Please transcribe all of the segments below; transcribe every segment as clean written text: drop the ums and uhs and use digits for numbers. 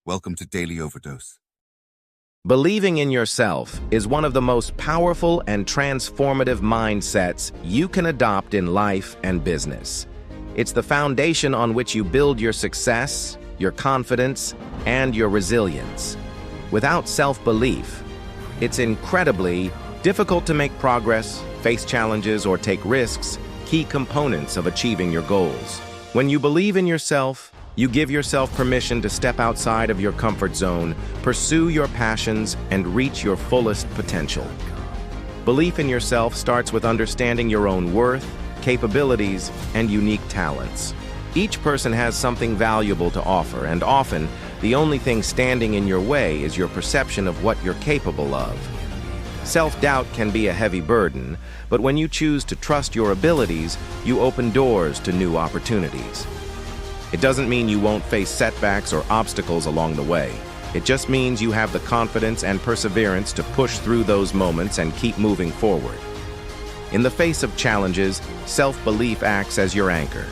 Welcome to Daily Overdose. Believing in yourself is one of the most powerful and transformative mindsets you can adopt in life and business. It's the foundation on which you build your success, your confidence, and your resilience. Without self-belief, it's incredibly difficult to make progress, face challenges, or take risks, key components of achieving your goals. When you believe in yourself, you give yourself permission to step outside of your comfort zone, pursue your passions, and reach your fullest potential. Belief in yourself starts with understanding your own worth, capabilities, and unique talents. Each person has something valuable to offer, and often, the only thing standing in your way is your perception of what you're capable of. Self-doubt can be a heavy burden, but when you choose to trust your abilities, you open doors to new opportunities. It doesn't mean you won't face setbacks or obstacles along the way. It just means you have the confidence and perseverance to push through those moments and keep moving forward. In the face of challenges, self-belief acts as your anchor.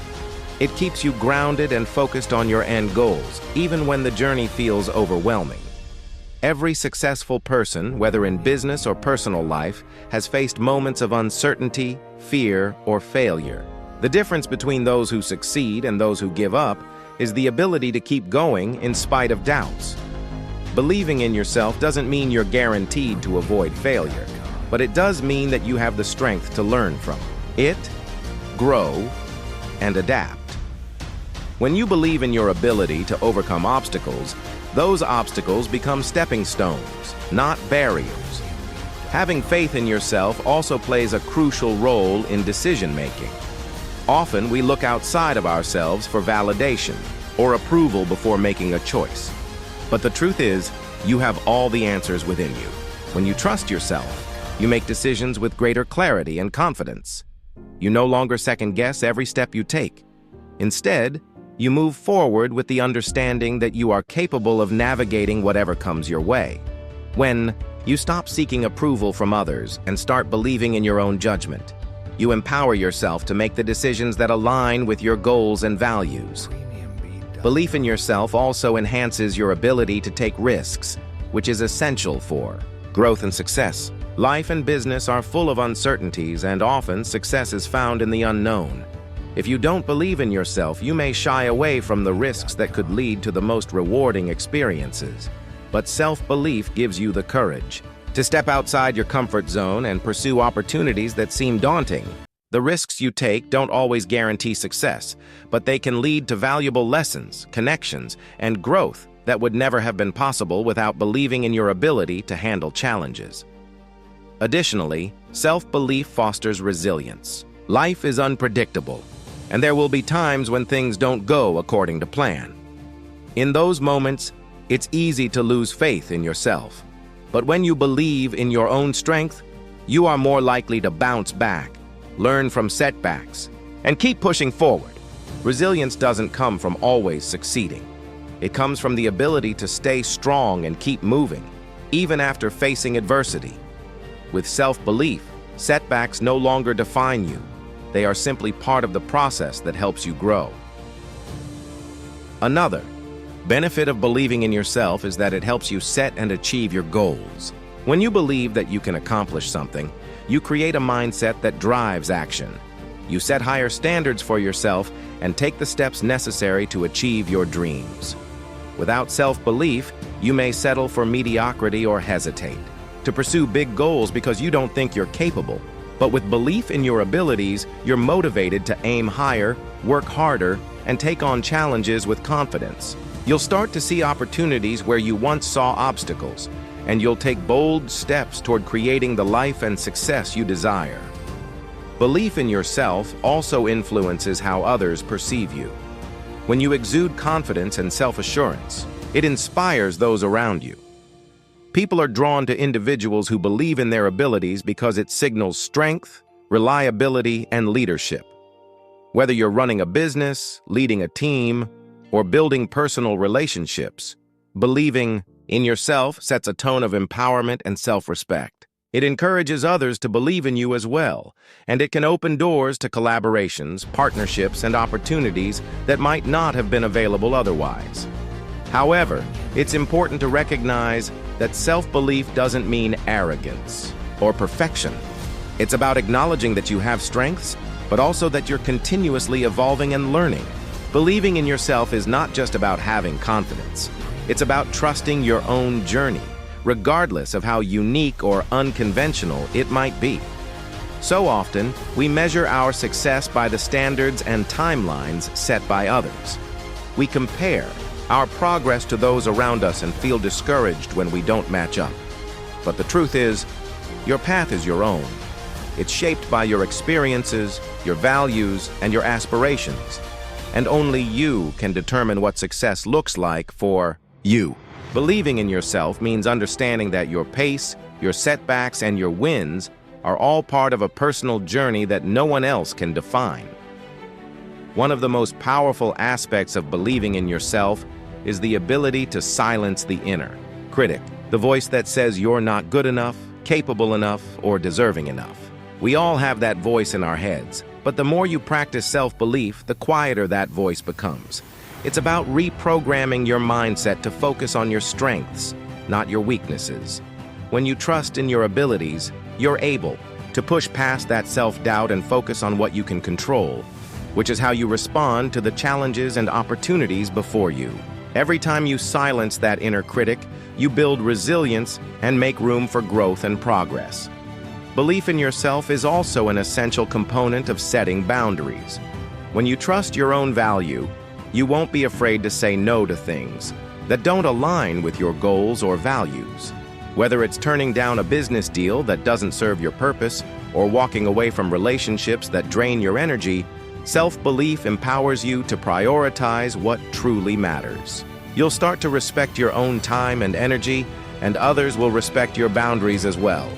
It keeps you grounded and focused on your end goals, even when the journey feels overwhelming. Every successful person, whether in business or personal life, has faced moments of uncertainty, fear, or failure. The difference between those who succeed and those who give up is the ability to keep going in spite of doubts. Believing in yourself doesn't mean you're guaranteed to avoid failure, but it does mean that you have the strength to learn from it, grow, and adapt. When you believe in your ability to overcome obstacles, those obstacles become stepping stones, not barriers. Having faith in yourself also plays a crucial role in decision-making. Often, we look outside of ourselves for validation or approval before making a choice. But the truth is, you have all the answers within you. When you trust yourself, you make decisions with greater clarity and confidence. You no longer second-guess every step you take. Instead, you move forward with the understanding that you are capable of navigating whatever comes your way. When you stop seeking approval from others and start believing in your own judgment, you empower yourself to make the decisions that align with your goals and values. Belief in yourself also enhances your ability to take risks, which is essential for growth and success. Life and business are full of uncertainties, and often success is found in the unknown. If you don't believe in yourself, you may shy away from the risks that could lead to the most rewarding experiences. But self-belief gives you the courage to step outside your comfort zone and pursue opportunities that seem daunting. The risks you take don't always guarantee success, but they can lead to valuable lessons, connections, and growth that would never have been possible without believing in your ability to handle challenges. Additionally, self-belief fosters resilience. Life is unpredictable, and there will be times when things don't go according to plan. In those moments, it's easy to lose faith in yourself. But when you believe in your own strength, you are more likely to bounce back, learn from setbacks, and keep pushing forward. Resilience doesn't come from always succeeding. It comes from the ability to stay strong and keep moving, even after facing adversity. With self-belief, setbacks no longer define you. They are simply part of the process that helps you grow. Another benefit of believing in yourself is that it helps you set and achieve your goals. When you believe that you can accomplish something, you create a mindset that drives action. You set higher standards for yourself and take the steps necessary to achieve your dreams. Without self-belief, you may settle for mediocrity or hesitate to pursue big goals because you don't think you're capable. But with belief in your abilities, you're motivated to aim higher, work harder, and take on challenges with confidence. You'll start to see opportunities where you once saw obstacles, and you'll take bold steps toward creating the life and success you desire. Belief in yourself also influences how others perceive you. When you exude confidence and self-assurance, it inspires those around you. People are drawn to individuals who believe in their abilities because it signals strength, reliability, and leadership. Whether you're running a business, leading a team, or building personal relationships, believing in yourself sets a tone of empowerment and self-respect. It encourages others to believe in you as well, and it can open doors to collaborations, partnerships, and opportunities that might not have been available otherwise. However, It's important to recognize that self-belief doesn't mean arrogance or perfection. It's about acknowledging that you have strengths, but also that you're continuously evolving and learning. Believing in yourself is not just about having confidence. It's about trusting your own journey, regardless of how unique or unconventional it might be. So often, we measure our success by the standards and timelines set by others. We compare our progress to those around us and feel discouraged when we don't match up. But the truth is, your path is your own. It's shaped by your experiences, your values, and your aspirations. And only you can determine what success looks like for you. Believing in yourself means understanding that your pace, your setbacks, and your wins are all part of a personal journey that no one else can define. One of the most powerful aspects of believing in yourself is the ability to silence the inner critic, the voice that says you're not good enough, capable enough, or deserving enough. We all have that voice in our heads, but the more you practice self-belief, the quieter that voice becomes. It's about reprogramming your mindset to focus on your strengths, not your weaknesses. When you trust in your abilities, you're able to push past that self-doubt and focus on what you can control, which is how you respond to the challenges and opportunities before you. Every time you silence that inner critic, you build resilience and make room for growth and progress. Belief in yourself is also an essential component of setting boundaries. When you trust your own value, you won't be afraid to say no to things that don't align with your goals or values. Whether it's turning down a business deal that doesn't serve your purpose or walking away from relationships that drain your energy, self-belief empowers you to prioritize what truly matters. You'll start to respect your own time and energy, and others will respect your boundaries as well.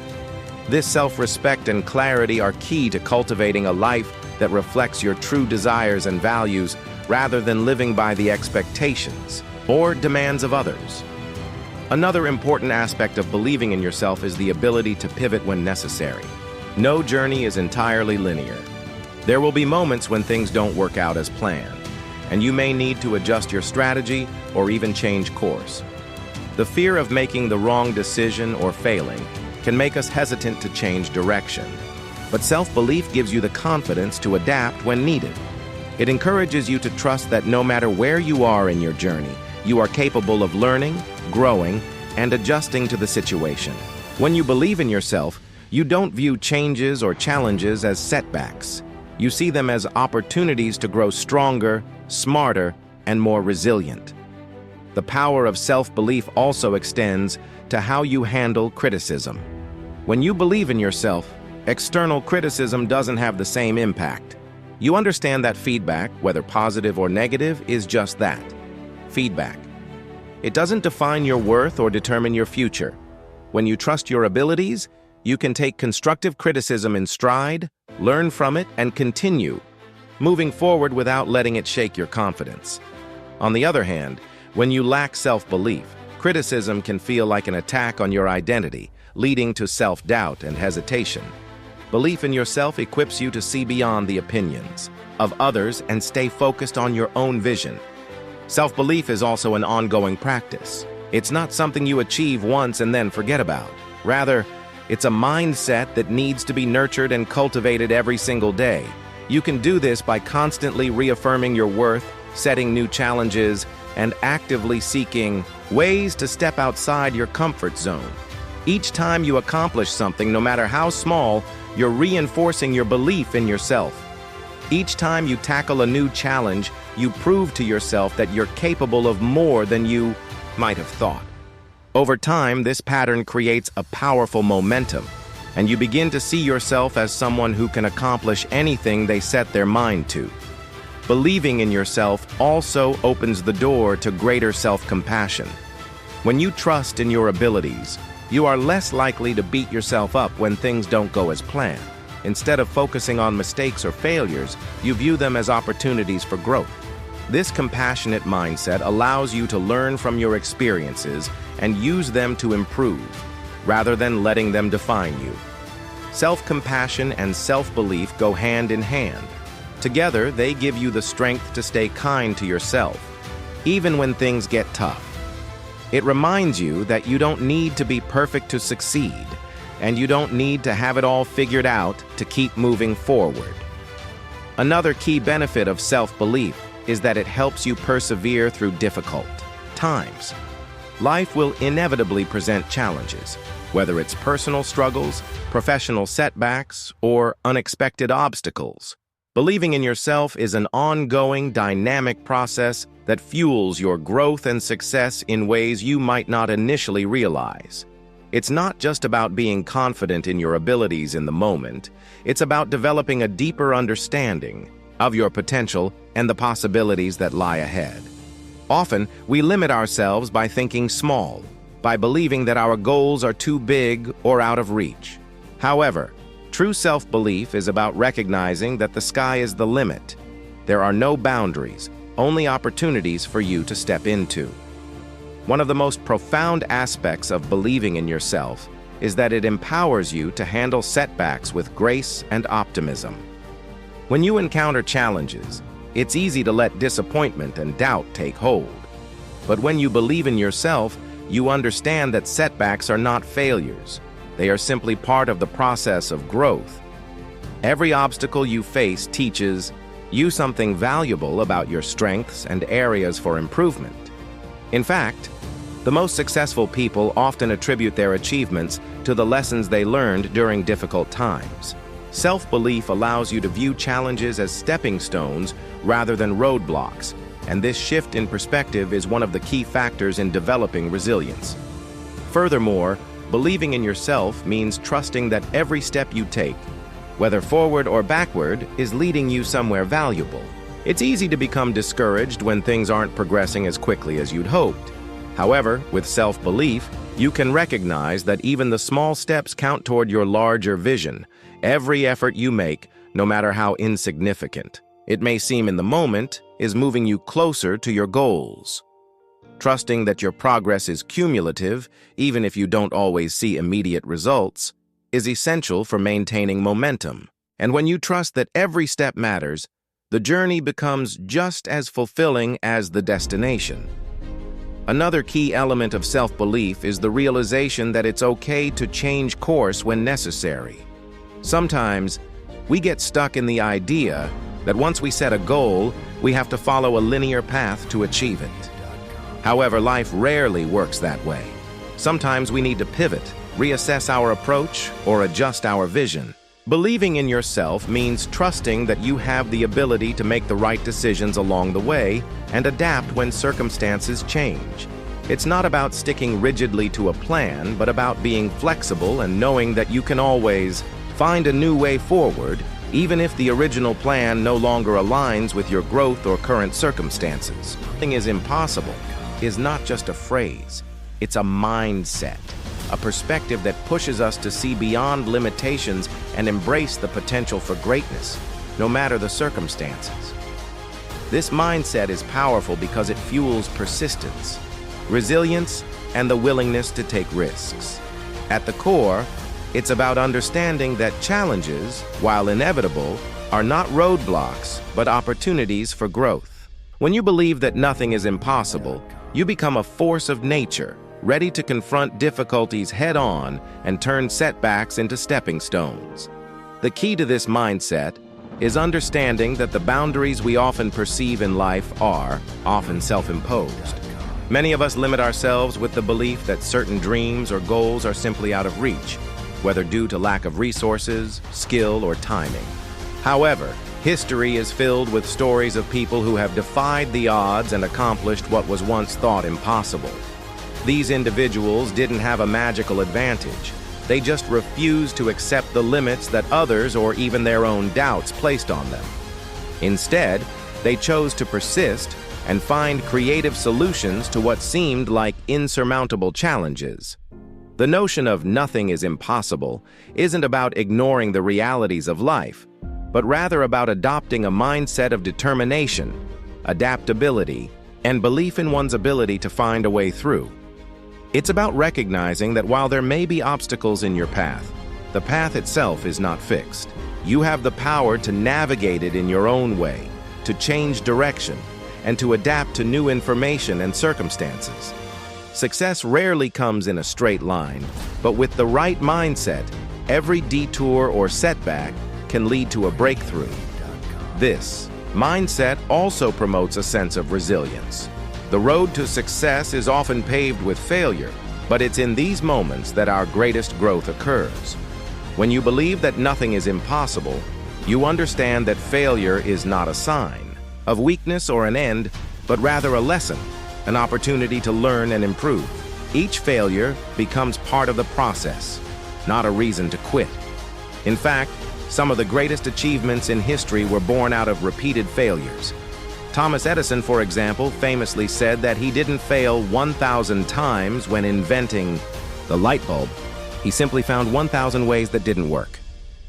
This self-respect and clarity are key to cultivating a life that reflects your true desires and values rather than living by the expectations or demands of others. Another important aspect of believing in yourself is the ability to pivot when necessary. No journey is entirely linear. There will be moments when things don't work out as planned, and you may need to adjust your strategy or even change course. The fear of making the wrong decision or failing can make us hesitant to change direction, but self-belief gives you the confidence to adapt when needed. It encourages you to trust that no matter where you are in your journey, you are capable of learning, growing, and adjusting to the situation. When you believe in yourself, you don't view changes or challenges as setbacks. You see them as opportunities to grow stronger, smarter, and more resilient. The power of self-belief also extends to how you handle criticism. When you believe in yourself, external criticism doesn't have the same impact. You understand that feedback, whether positive or negative, is just that, feedback. It doesn't define your worth or determine your future. When you trust your abilities, you can take constructive criticism in stride, learn from it, and continue, moving forward without letting it shake your confidence. On the other hand, when you lack self-belief, criticism can feel like an attack on your identity, leading to self-doubt and hesitation. Belief in yourself equips you to see beyond the opinions of others and stay focused on your own vision. Self-belief is also an ongoing practice. It's not something you achieve once and then forget about. Rather, it's a mindset that needs to be nurtured and cultivated every single day. You can do this by constantly reaffirming your worth, setting new challenges, and actively seeking ways to step outside your comfort zone. Each time you accomplish something, no matter how small, you're reinforcing your belief in yourself. Each time you tackle a new challenge, you prove to yourself that you're capable of more than you might have thought. Over time, this pattern creates a powerful momentum, and you begin to see yourself as someone who can accomplish anything they set their mind to. Believing in yourself also opens the door to greater self-compassion. When you trust in your abilities, you are less likely to beat yourself up when things don't go as planned. Instead of focusing on mistakes or failures, you view them as opportunities for growth. This compassionate mindset allows you to learn from your experiences and use them to improve, rather than letting them define you. Self-compassion and self-belief go hand in hand. Together, they give you the strength to stay kind to yourself, even when things get tough. It reminds you that you don't need to be perfect to succeed, and you don't need to have it all figured out to keep moving forward. Another key benefit of self-belief is that it helps you persevere through difficult times. Life will inevitably present challenges, whether it's personal struggles, professional setbacks, or unexpected obstacles. Believing in yourself is an ongoing, dynamic process that fuels your growth and success in ways you might not initially realize. It's not just about being confident in your abilities in the moment. It's about developing a deeper understanding of your potential and the possibilities that lie ahead. Often, we limit ourselves by thinking small, by believing that our goals are too big or out of reach. However, true self-belief is about recognizing that the sky is the limit. There are no boundaries, only opportunities for you to step into. One of the most profound aspects of believing in yourself is that it empowers you to handle setbacks with grace and optimism. When you encounter challenges, it's easy to let disappointment and doubt take hold. But when you believe in yourself, you understand that setbacks are not failures. They are simply part of the process of growth. Every obstacle you face teaches you something valuable about your strengths and areas for improvement. In fact, the most successful people often attribute their achievements to the lessons they learned during difficult times. Self-belief allows you to view challenges as stepping stones rather than roadblocks, and this shift in perspective is one of the key factors in developing resilience. Furthermore, believing in yourself means trusting that every step you take, whether forward or backward, is leading you somewhere valuable. It's easy to become discouraged when things aren't progressing as quickly as you'd hoped. However, with self-belief, you can recognize that even the small steps count toward your larger vision. Every effort you make, no matter how insignificant it may seem in the moment, is moving you closer to your goals. Trusting that your progress is cumulative, even if you don't always see immediate results, is essential for maintaining momentum. And when you trust that every step matters, the journey becomes just as fulfilling as the destination. Another key element of self-belief is the realization that it's okay to change course when necessary. Sometimes, we get stuck in the idea that once we set a goal, we have to follow a linear path to achieve it. However, life rarely works that way. Sometimes we need to pivot, reassess our approach, or adjust our vision. Believing in yourself means trusting that you have the ability to make the right decisions along the way and adapt when circumstances change. It's not about sticking rigidly to a plan, but about being flexible and knowing that you can always find a new way forward, even if the original plan no longer aligns with your growth or current circumstances. Nothing is impossible is not just a phrase, it's a mindset, a perspective that pushes us to see beyond limitations and embrace the potential for greatness, no matter the circumstances. This mindset is powerful because it fuels persistence, resilience, and the willingness to take risks. At the core, it's about understanding that challenges, while inevitable, are not roadblocks, but opportunities for growth. When you believe that nothing is impossible, you become a force of nature, ready to confront difficulties head-on and turn setbacks into stepping stones. The key to this mindset is understanding that the boundaries we often perceive in life are often self-imposed. Many of us limit ourselves with the belief that certain dreams or goals are simply out of reach, whether due to lack of resources, skill, or timing. However, history is filled with stories of people who have defied the odds and accomplished what was once thought impossible. These individuals didn't have a magical advantage. They just refused to accept the limits that others or even their own doubts placed on them. Instead, they chose to persist and find creative solutions to what seemed like insurmountable challenges. The notion of nothing is impossible isn't about ignoring the realities of life, but rather about adopting a mindset of determination, adaptability, and belief in one's ability to find a way through. It's about recognizing that while there may be obstacles in your path, the path itself is not fixed. You have the power to navigate it in your own way, to change direction, and to adapt to new information and circumstances. Success rarely comes in a straight line, but with the right mindset, every detour or setback can lead to a breakthrough. This mindset also promotes a sense of resilience. The road to success is often paved with failure, but it's in these moments that our greatest growth occurs. When you believe that nothing is impossible, you understand that failure is not a sign of weakness or an end, but rather a lesson, an opportunity to learn and improve. Each failure becomes part of the process, not a reason to quit. In fact, some of the greatest achievements in history were born out of repeated failures. Thomas Edison, for example, famously said that he didn't fail 1,000 times when inventing the light bulb. He simply found 1,000 ways that didn't work.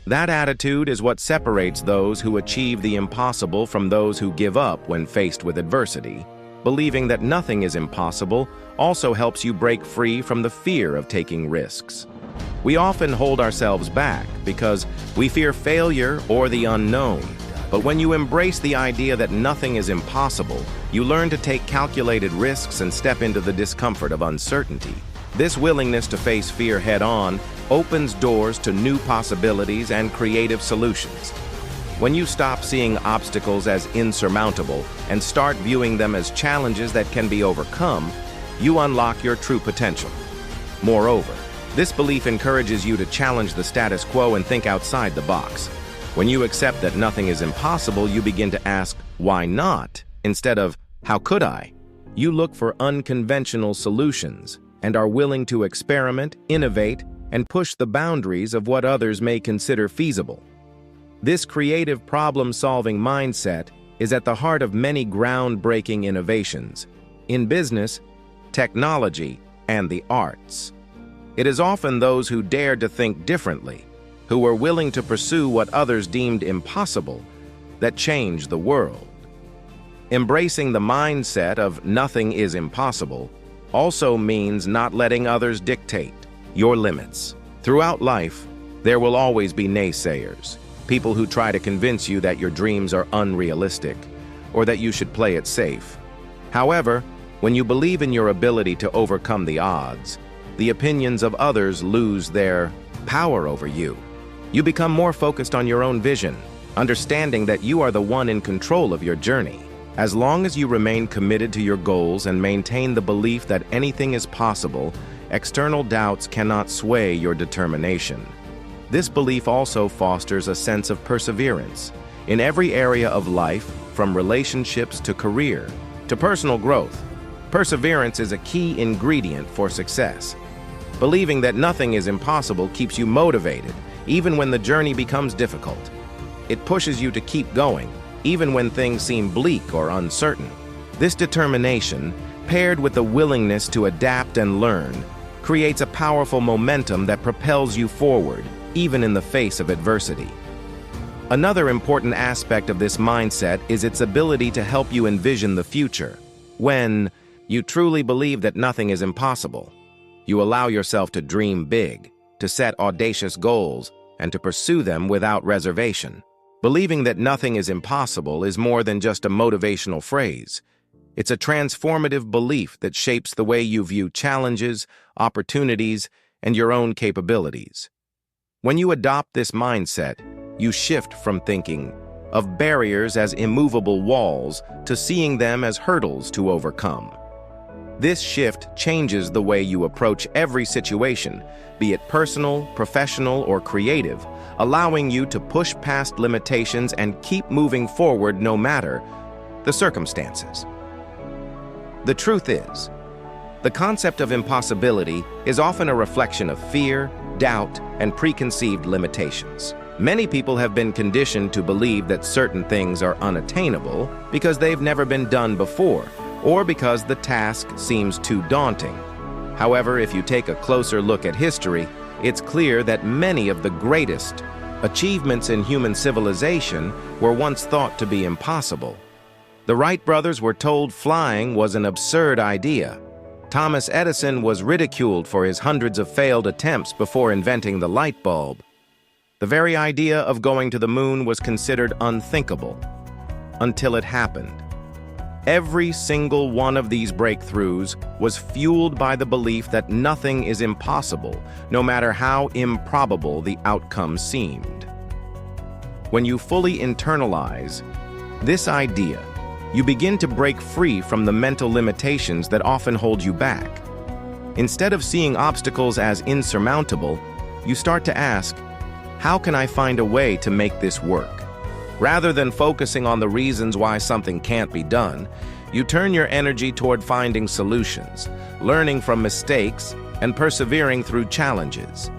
That attitude is what separates those who achieve the impossible from those who give up when faced with adversity. Believing that nothing is impossible also helps you break free from the fear of taking risks. We often hold ourselves back because we fear failure or the unknown. But when you embrace the idea that nothing is impossible, you learn to take calculated risks and step into the discomfort of uncertainty. This willingness to face fear head-on opens doors to new possibilities and creative solutions. When you stop seeing obstacles as insurmountable and start viewing them as challenges that can be overcome, you unlock your true potential. Moreover, this belief encourages you to challenge the status quo and think outside the box. When you accept that nothing is impossible, you begin to ask, why not? Instead of, how could I? You look for unconventional solutions and are willing to experiment, innovate, and push the boundaries of what others may consider feasible. This creative problem-solving mindset is at the heart of many groundbreaking innovations in business, technology, and the arts. It is often those who dared to think differently, who were willing to pursue what others deemed impossible, that changed the world. Embracing the mindset of nothing is impossible also means not letting others dictate your limits. Throughout life, there will always be naysayers, people who try to convince you that your dreams are unrealistic or that you should play it safe. However, when you believe in your ability to overcome the odds, the opinions of others lose their power over you. You become more focused on your own vision, understanding that you are the one in control of your journey. As long as you remain committed to your goals and maintain the belief that anything is possible, external doubts cannot sway your determination. This belief also fosters a sense of perseverance in every area of life, from relationships to career to personal growth. Perseverance is a key ingredient for success. Believing that nothing is impossible keeps you motivated, even when the journey becomes difficult. It pushes you to keep going, even when things seem bleak or uncertain. This determination, paired with the willingness to adapt and learn, creates a powerful momentum that propels you forward, even in the face of adversity. Another important aspect of this mindset is its ability to help you envision the future. When you truly believe that nothing is impossible, you allow yourself to dream big, to set audacious goals, and to pursue them without reservation. Believing that nothing is impossible is more than just a motivational phrase. It's a transformative belief that shapes the way you view challenges, opportunities, and your own capabilities. When you adopt this mindset, you shift from thinking of barriers as immovable walls to seeing them as hurdles to overcome. This shift changes the way you approach every situation, be it personal, professional, or creative, allowing you to push past limitations and keep moving forward no matter the circumstances. The truth is, the concept of impossibility is often a reflection of fear, doubt, and preconceived limitations. Many people have been conditioned to believe that certain things are unattainable because they've never been done before, or because the task seems too daunting. However, if you take a closer look at history, it's clear that many of the greatest achievements in human civilization were once thought to be impossible. The Wright brothers were told flying was an absurd idea. Thomas Edison was ridiculed for his hundreds of failed attempts before inventing the light bulb. The very idea of going to the moon was considered unthinkable until it happened. Every single one of these breakthroughs was fueled by the belief that nothing is impossible, no matter how improbable the outcome seemed. When you fully internalize this idea, you begin to break free from the mental limitations that often hold you back. Instead of seeing obstacles as insurmountable, you start to ask, how can I find a way to make this work? Rather than focusing on the reasons why something can't be done, you turn your energy toward finding solutions, learning from mistakes, and persevering through challenges.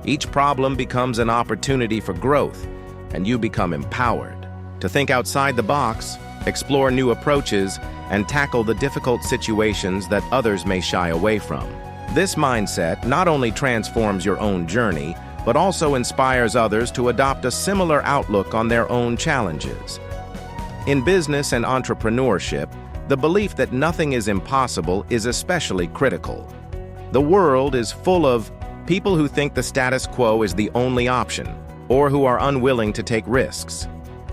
Each problem becomes an opportunity for growth, and you become empowered to think outside the box, explore new approaches, and tackle the difficult situations that others may shy away from. This mindset not only transforms your own journey, but also inspires others to adopt a similar outlook on their own challenges. In business and entrepreneurship, the belief that nothing is impossible is especially critical. The world is full of people who think the status quo is the only option, or who are unwilling to take risks.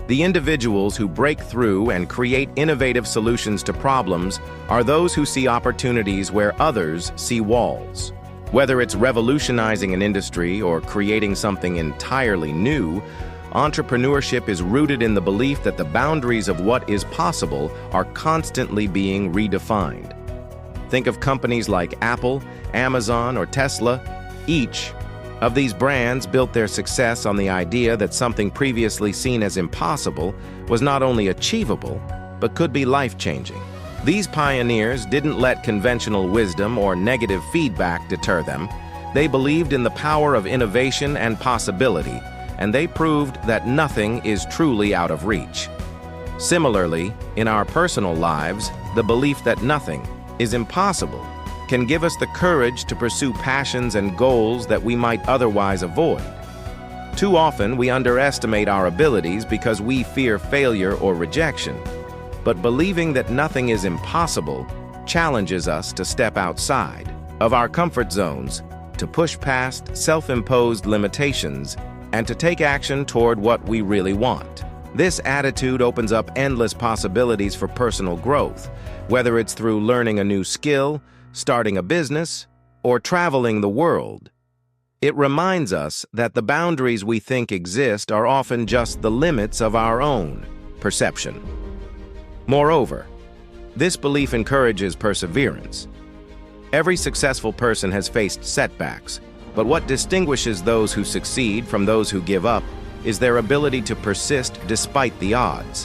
The individuals who break through and create innovative solutions to problems are those who see opportunities where others see walls. Whether it's revolutionizing an industry or creating something entirely new, entrepreneurship is rooted in the belief that the boundaries of what is possible are constantly being redefined. Think of companies like Apple, Amazon, or Tesla. Each of these brands built their success on the idea that something previously seen as impossible was not only achievable, but could be life-changing. These pioneers didn't let conventional wisdom or negative feedback deter them. They believed in the power of innovation and possibility, and they proved that nothing is truly out of reach. Similarly, in our personal lives, the belief that nothing is impossible can give us the courage to pursue passions and goals that we might otherwise avoid. Too often, we underestimate our abilities because we fear failure or rejection. But believing that nothing is impossible challenges us to step outside of our comfort zones, to push past self-imposed limitations, and to take action toward what we really want. This attitude opens up endless possibilities for personal growth, whether it's through learning a new skill, starting a business, or traveling the world. It reminds us that the boundaries we think exist are often just the limits of our own perception. Moreover, this belief encourages perseverance. Every successful person has faced setbacks, but what distinguishes those who succeed from those who give up is their ability to persist despite the odds.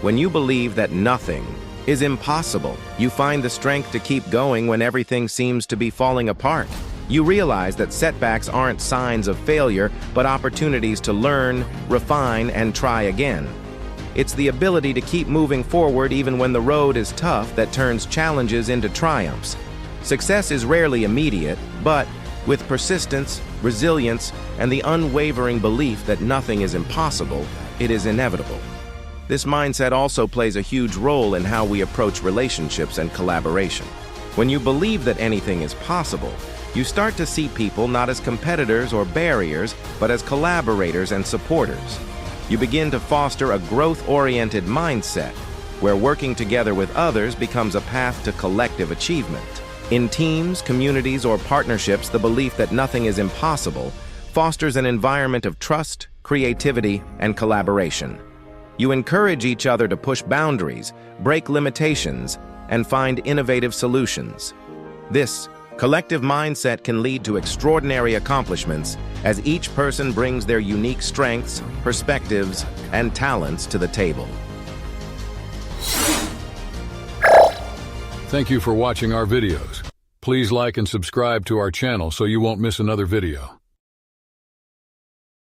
When you believe that nothing is impossible, you find the strength to keep going when everything seems to be falling apart. You realize that setbacks aren't signs of failure, but opportunities to learn, refine, and try again. It's the ability to keep moving forward even when the road is tough that turns challenges into triumphs. Success is rarely immediate, but with persistence, resilience, and the unwavering belief that nothing is impossible, it is inevitable. This mindset also plays a huge role in how we approach relationships and collaboration. When you believe that anything is possible, you start to see people not as competitors or barriers, but as collaborators and supporters. You begin to foster a growth-oriented mindset, where working together with others becomes a path to collective achievement. In teams, communities, or partnerships, the belief that nothing is impossible fosters an environment of trust, creativity, and collaboration. You encourage each other to push boundaries, break limitations, and find innovative solutions. This collective mindset can lead to extraordinary accomplishments as each person brings their unique strengths, perspectives, and talents to the table. Thank you for watching our videos. Please like and subscribe to our channel so you won't miss another video.